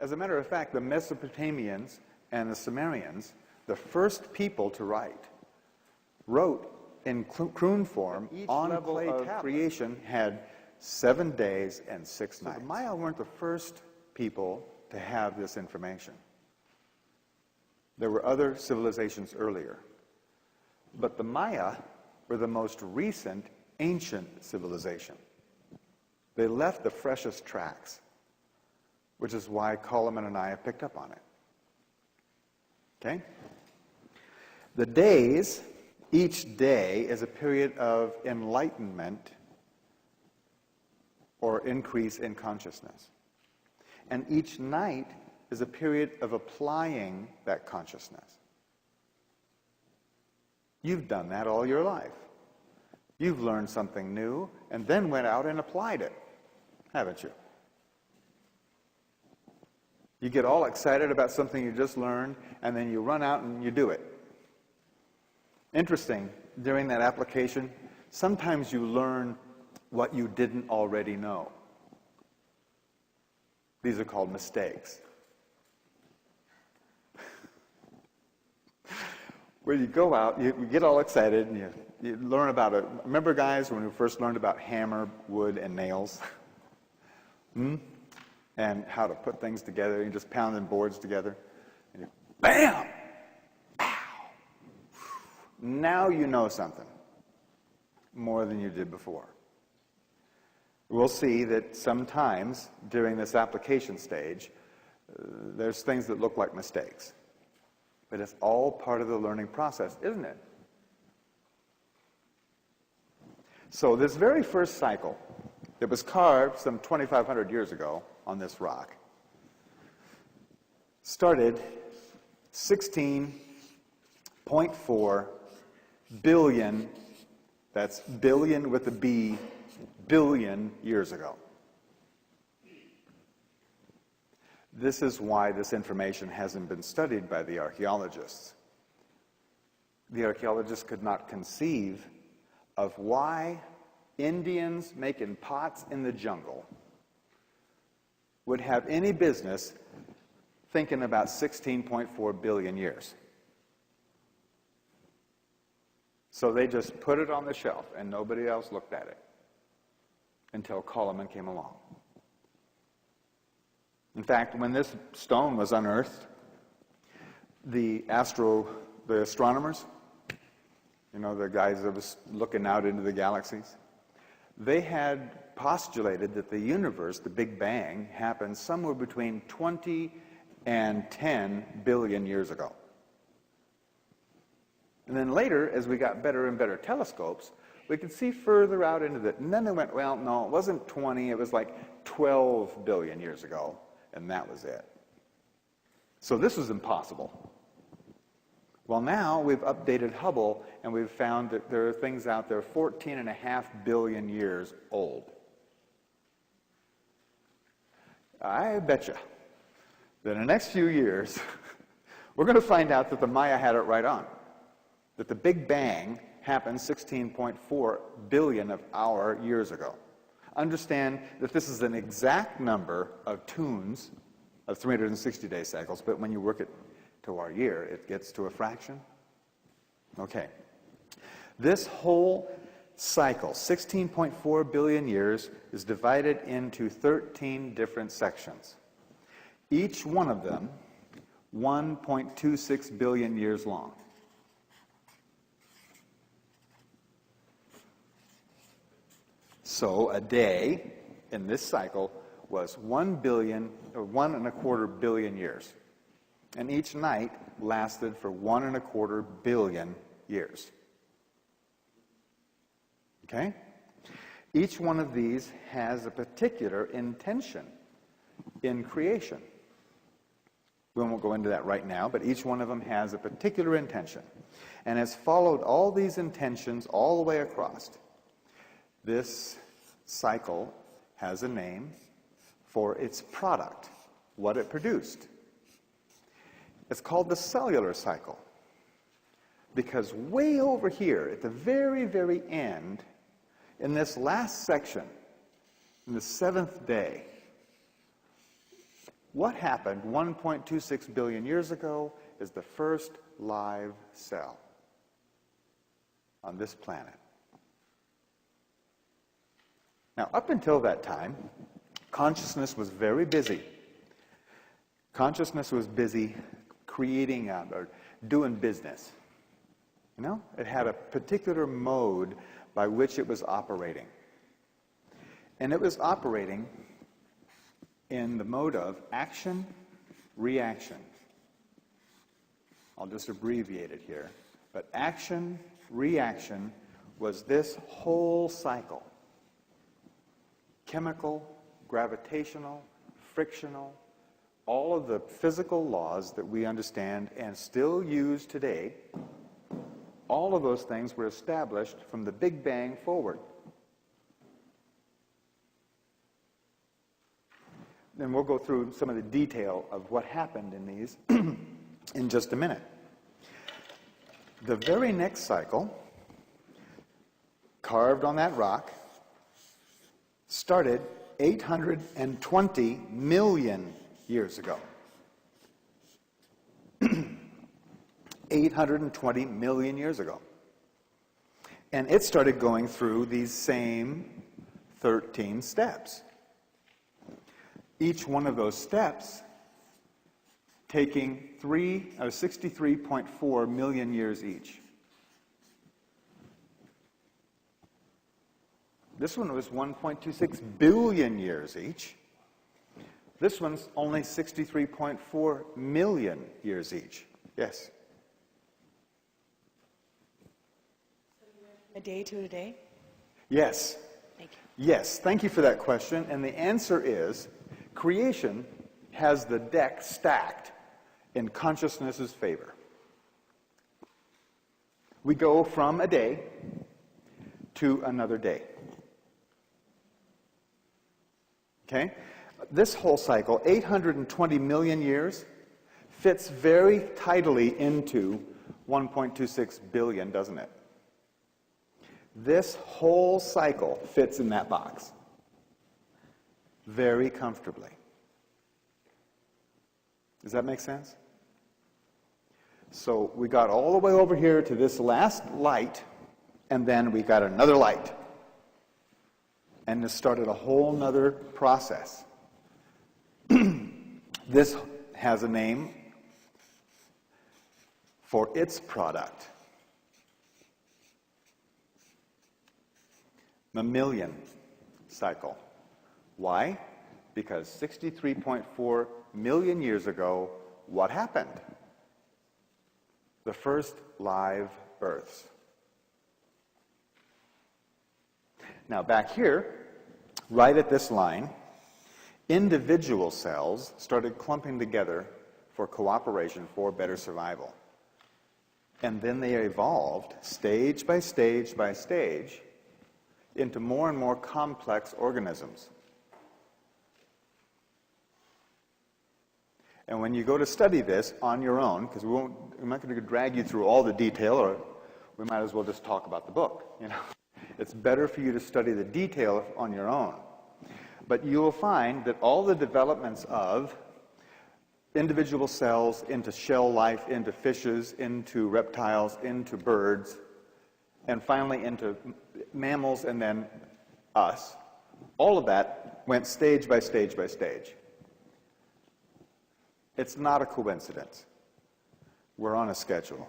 As a matter of fact, the Mesopotamians and the Sumerians, the first people to write, wrote in cuneiform on clay of creation, had 7 days and 6 nights. So the Maya weren't the first people to have this information. There were other civilizations earlier. But the Maya were the most recent ancient civilization. They left the freshest tracks, which is why Coleman and I have picked up on it. Okay? The days, each day is a period of enlightenment or increase in consciousness. And each night is a period of applying that consciousness. You've done that all your life. You've learned something new and then went out and applied it, haven't you? You get all excited about something you just learned, and then you run out and you do it. Interesting, during that application, sometimes you learn what you didn't already know. These are called mistakes. Where you go out, you get all excited, and you learn about it. Remember, guys, when we first learned about hammer, wood, and nails? And how to put things together. You just pounding boards together. And you, bam! Ow! Now you know something more than you did before. We'll see that sometimes during this application stage, there's things that look like mistakes. But it's all part of the learning process, isn't it? So this very first cycle that was carved some 2,500 years ago on this rock started 16.4 billion, that's billion with a B, billion years ago. This is why this information hasn't been studied by the archaeologists. The archaeologists could not conceive of why Indians making pots in the jungle would have any business thinking about 16.4 billion years. So they just put it on the shelf and nobody else looked at it until Coleman came along. In fact, when this stone was unearthed, the astronomers, you know, the guys that was looking out into the galaxies, they had postulated that the universe, the Big Bang, happened somewhere between 20 and 10 billion years ago. And then later, as we got better and better telescopes, we could see further out into the... And then they went, well, no, it wasn't 20, it was like 12 billion years ago, and that was it. So this was impossible. Well, now we've updated Hubble, and we've found that there are things out there 14.5 billion years old. I bet you that in the next few years, we're going to find out that the Maya had it right on. That the Big Bang happened 16.4 billion of our years ago. Understand that this is an exact number of tunes of 360-day cycles, but when you work it to our year, it gets to a fraction. Okay. This whole cycle, 16.4 billion years, is divided into 13 different sections. Each one of them 1.26 billion years long. So a day in this cycle was 1 and a quarter billion years. And each night lasted for 1.25 billion years. Okay? Each one of these has a particular intention in creation. We won't go into that right now, but each one of them has a particular intention. And has followed all these intentions all the way across. This cycle has a name for its product, what it produced. It's called the cellular cycle. Because way over here, at the very, very end, in this last section, in the 7th day, What happened 1.26 billion years ago is the first live cell on this planet. Now, up until that time, consciousness was very busy. Consciousness was busy creating or doing business. You know, it had a particular mode by which it was operating. And it was operating in the mode of action, reaction. I'll just abbreviate it here. But action, reaction was this whole cycle. Chemical, gravitational, frictional, all of the physical laws that we understand and still use today, all of those things were established from the Big Bang forward. And we'll go through some of the detail of what happened in these in just a minute. The very next cycle, carved on that rock, started 820 million years ago. 820 million years ago. And it started going through these same 13 steps. Each one of those steps taking 63.4 million years each. This one was 1.26 billion years each. This one's only 63.4 million years each. Yes? A day to a day? Yes. Thank you. Yes, thank you for that question. And the answer is, creation has the deck stacked in consciousness's favor. We go from a day to another day. Okay? This whole cycle, 820 million years, fits very tidily into 1.26 billion, doesn't it? This whole cycle fits in that box very comfortably. Does that make sense? So we got all the way over here to this last light, and then we got another light. And this started a whole nother process. This has a name for its product. Mammalian cycle. Why? Because 63.4 million years ago, what happened? The first live Earths. Now back here, right at this line, individual cells started clumping together for cooperation for better survival. And then they evolved stage by stage by stage into more and more complex organisms. And when you go to study this on your own, because we're not going to drag you through all the detail, or we might as well just talk about the book, you know. It's better for you to study the detail on your own. But you will find that all the developments of individual cells into shell life, into fishes, into reptiles, into birds, and finally into mammals and then us, all of that went stage by stage by stage. It's not a coincidence. We're on a schedule.